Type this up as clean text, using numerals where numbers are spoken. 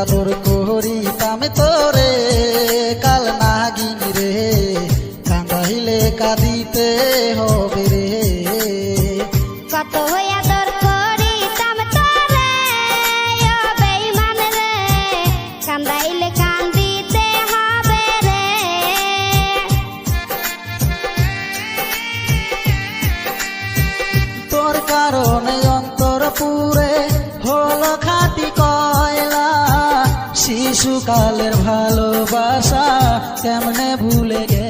আদর করিতাম তোরে কাল নাগিন রে, কাঁদাইলে কাঁদিতে হবে রে। কত আদর করিতাম তোরে ও বেঈমান রে, কাঁদাইলে কান্দিতে হবে রে। তোর কারণে অন্তর পুরে হলো খাঁটি কয়লা, শিশুকালের ভালোবাসা কেমনে ভুলে গে